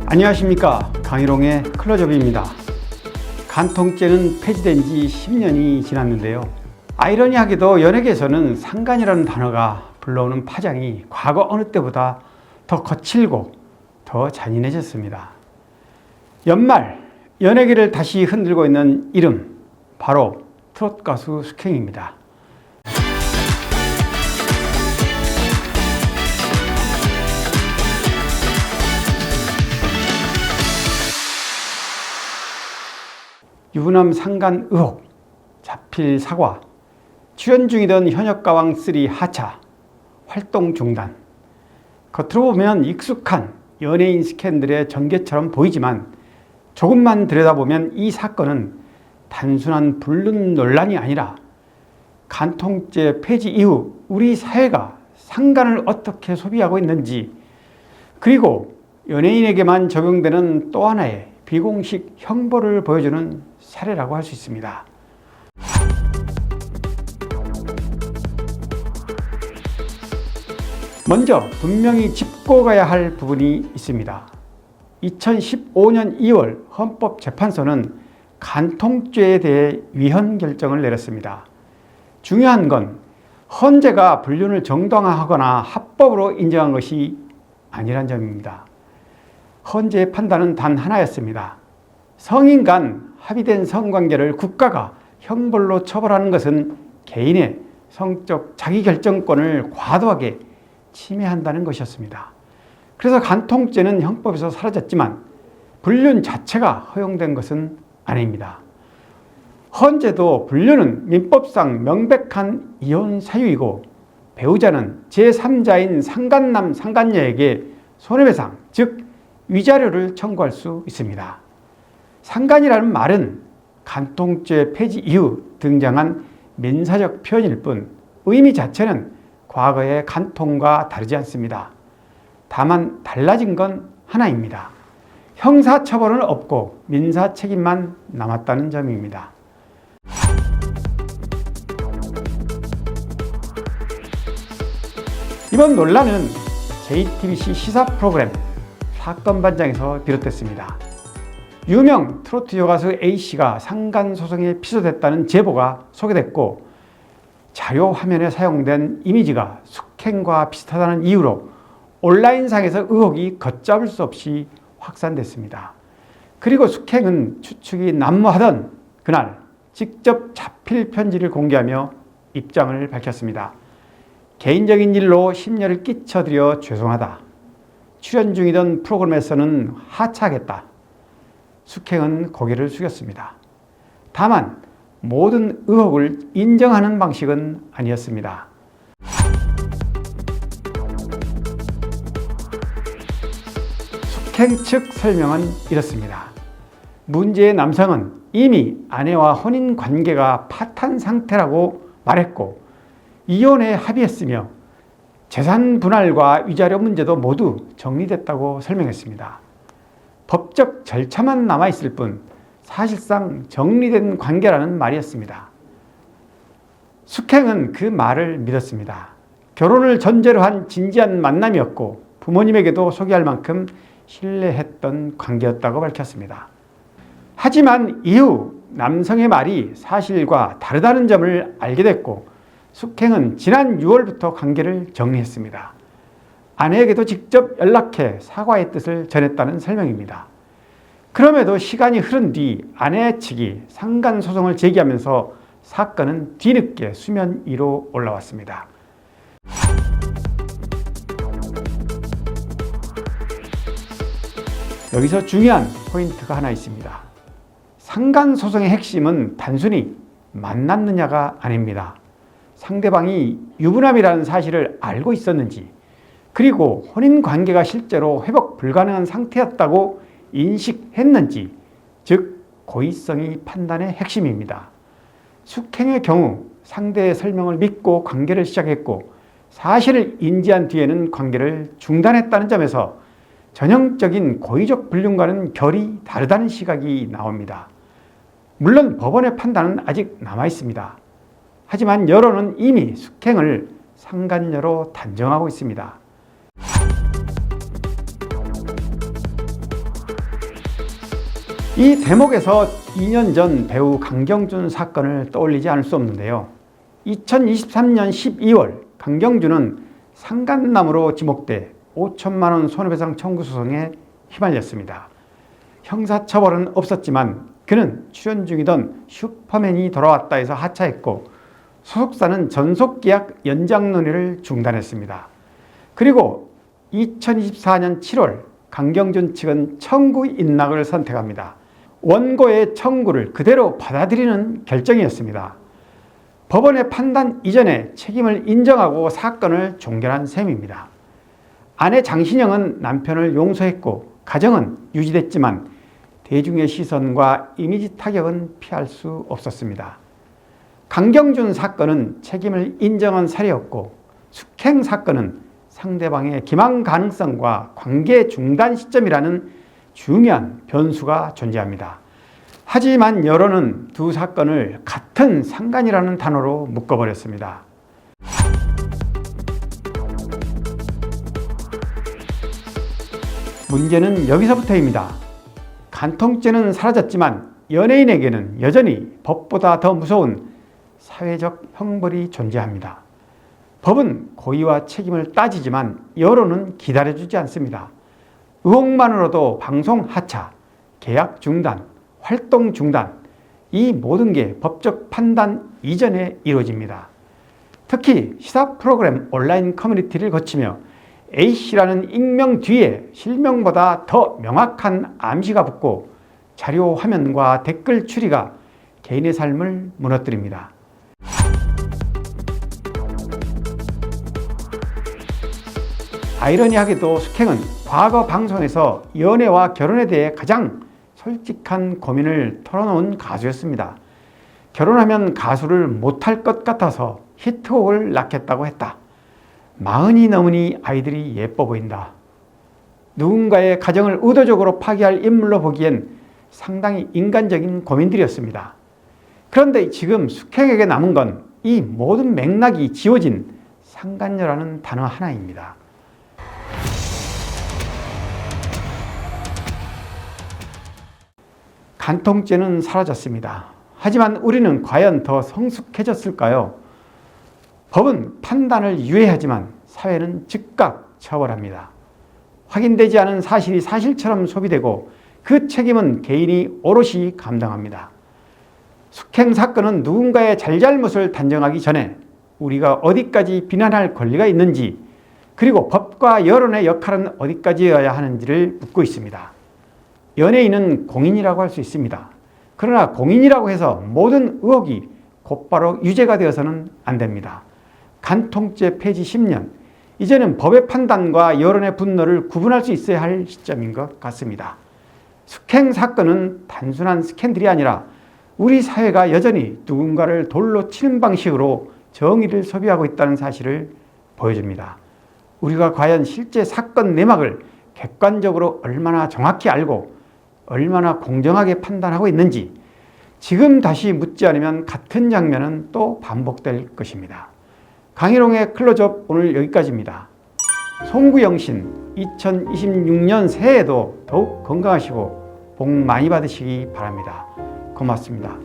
안녕하십니까, 강희롱의 클로즈업입니다. 간통죄는 폐지된 지 10년이 지났는데요. 아이러니하게도 연예계에서는 상간이라는 단어가 불러오는 파장이 과거 어느 때보다 더 거칠고 더 잔인해졌습니다. 연말 연예계를 다시 흔들고 있는 이름, 바로 트로트 가수 숙행입니다. 유부남 상간 의혹, 자필 사과, 출연 중이던 현역가왕 3 하차, 활동 중단. 겉으로 보면 익숙한 연예인 스캔들의 전개처럼 보이지만 조금만 들여다보면 이 사건은 단순한 불륜 논란이 아니라 간통죄 폐지 이후 우리 사회가 상간을 어떻게 소비하고 있는지, 그리고 연예인에게만 적용되는 또 하나의 비공식 형벌을 보여주는 사례라고 할 수 있습니다. 먼저 분명히 짚고 가야 할 부분이 있습니다. 2015년 2월 헌법재판소는 간통죄에 대해 위헌 결정을 내렸습니다. 중요한 건 헌재가 불륜을 정당화하거나 합법으로 인정한 것이 아니란 점입니다. 헌재의 판단은 단 하나였습니다. 성인 간 합의된 성관계를 국가가 형벌로 처벌하는 것은 개인의 성적 자기결정권을 과도하게 침해한다는 것이었습니다. 그래서 간통죄는 형법에서 사라졌지만 불륜 자체가 허용된 것은 아닙니다. 헌재도 불륜은 민법상 명백한 이혼 사유이고 배우자는 제3자인 상간남, 상간녀에게 손해배상, 즉 위자료를 청구할 수 있습니다. 상간이라는 말은 간통죄 폐지 이후 등장한 민사적 표현일 뿐 의미 자체는 과거의 간통과 다르지 않습니다. 다만 달라진 건 하나입니다. 형사처벌은 없고 민사책임만 남았다는 점입니다. 이번 논란은 JTBC 시사 프로그램 사건 반장에서 비롯됐습니다. 유명 트로트 여가수 A씨가 상간 소송에 피소됐다는 제보가 소개됐고, 자료 화면에 사용된 이미지가 숙행과 비슷하다는 이유로 온라인상에서 의혹이 걷잡을 수 없이 확산됐습니다. 그리고 숙행은 추측이 난무하던 그날 직접 자필 편지를 공개하며 입장을 밝혔습니다. 개인적인 일로 심려를 끼쳐드려 죄송하다. 출연 중이던 프로그램에서는 하차하겠다. 숙행은 고개를 숙였습니다. 다만 모든 의혹을 인정하는 방식은 아니었습니다. 숙행 측 설명은 이렇습니다. 문제의 남성은 이미 아내와 혼인 관계가 파탄 상태라고 말했고 이혼에 합의했으며 재산 분할과 위자료 문제도 모두 정리됐다고 설명했습니다. 법적 절차만 남아있을 뿐 사실상 정리된 관계라는 말이었습니다. 숙행은 그 말을 믿었습니다. 결혼을 전제로 한 진지한 만남이었고 부모님에게도 소개할 만큼 신뢰했던 관계였다고 밝혔습니다. 하지만 이후 남성의 말이 사실과 다르다는 점을 알게 됐고 숙행은 지난 6월부터 관계를 정리했습니다. 아내에게도 직접 연락해 사과의 뜻을 전했다는 설명입니다. 그럼에도 시간이 흐른 뒤 아내 측이 상간 소송을 제기하면서 사건은 뒤늦게 수면 위로 올라왔습니다. 여기서 중요한 포인트가 하나 있습니다. 상간 소송의 핵심은 단순히 만났느냐가 아닙니다. 상대방이 유부남이라는 사실을 알고 있었는지, 그리고 혼인 관계가 실제로 회복 불가능한 상태였다고 인식했는지, 즉 고의성이 판단의 핵심입니다. 숙행의 경우 상대의 설명을 믿고 관계를 시작했고 사실을 인지한 뒤에는 관계를 중단했다는 점에서 전형적인 고의적 불륜과는 결이 다르다는 시각이 나옵니다. 물론 법원의 판단은 아직 남아 있습니다. 하지만 여론은 이미 숙행을 상간녀로 단정하고 있습니다. 이 대목에서 2년 전 배우 강경준 사건을 떠올리지 않을 수 없는데요. 2023년 12월 강경준은 상간남으로 지목돼 5천만 원 손해배상 청구 소송에 휘말렸습니다. 형사처벌은 없었지만 그는 출연 중이던 슈퍼맨이 돌아왔다 해서 하차했고 소속사는 전속계약 연장 논의를 중단했습니다. 그리고 2024년 7월 강경준 측은 청구 인락을 선택합니다. 원고의 청구를 그대로 받아들이는 결정이었습니다. 법원의 판단 이전에 책임을 인정하고 사건을 종결한 셈입니다. 아내 장신영은 남편을 용서했고 가정은 유지됐지만 대중의 시선과 이미지 타격은 피할 수 없었습니다. 강경준 사건은 책임을 인정한 사례였고 숙행 사건은 상대방의 기망 가능성과 관계 중단 시점이라는 중요한 변수가 존재합니다. 하지만 여론은 두 사건을 같은 상간이라는 단어로 묶어버렸습니다. 문제는 여기서부터입니다. 간통죄는 사라졌지만 연예인에게는 여전히 법보다 더 무서운 사회적 형벌이 존재합니다. 법은 고의와 책임을 따지지만 여론은 기다려주지 않습니다. 의혹만으로도 방송 하차, 계약 중단, 활동 중단, 이 모든 게 법적 판단 이전에 이루어집니다. 특히 시사 프로그램 온라인 커뮤니티를 거치며 A씨라는 익명 뒤에 실명보다 더 명확한 암시가 붙고 자료 화면과 댓글 추리가 개인의 삶을 무너뜨립니다. 아이러니하게도 숙행은 과거 방송에서 연애와 결혼에 대해 가장 솔직한 고민을 털어놓은 가수였습니다. 결혼하면 가수를 못할 것 같아서 히트곡을 낳겠다고 했다. 40이 넘으니 아이들이 예뻐 보인다. 누군가의 가정을 의도적으로 파기할 인물로 보기엔 상당히 인간적인 고민들이었습니다. 그런데 지금 숙행에게 남은 건 이 모든 맥락이 지워진 상간녀라는 단어 하나입니다. 간통죄는 사라졌습니다. 하지만 우리는 과연 더 성숙해졌을까요? 법은 판단을 유예하지만 사회는 즉각 처벌합니다. 확인되지 않은 사실이 사실처럼 소비되고 그 책임은 개인이 오롯이 감당합니다. 숙행 사건은 누군가의 잘잘못을 단정하기 전에 우리가 어디까지 비난할 권리가 있는지, 그리고 법과 여론의 역할은 어디까지여야 하는지를 묻고 있습니다. 연예인은 공인이라고 할 수 있습니다. 그러나 공인이라고 해서 모든 의혹이 곧바로 유죄가 되어서는 안 됩니다. 간통죄 폐지 10년, 이제는 법의 판단과 여론의 분노를 구분할 수 있어야 할 시점인 것 같습니다. 숙행 사건은 단순한 스캔들이 아니라 우리 사회가 여전히 누군가를 돌로 치는 방식으로 정의를 소비하고 있다는 사실을 보여줍니다. 우리가 과연 실제 사건 내막을 객관적으로 얼마나 정확히 알고 얼마나 공정하게 판단하고 있는지 지금 다시 묻지 않으면 같은 장면은 또 반복될 것입니다. 강희롱의 클로즈업 오늘 여기까지입니다. 송구영신 2026년 새해에도 더욱 건강하시고 복 많이 받으시기 바랍니다. 고맙습니다.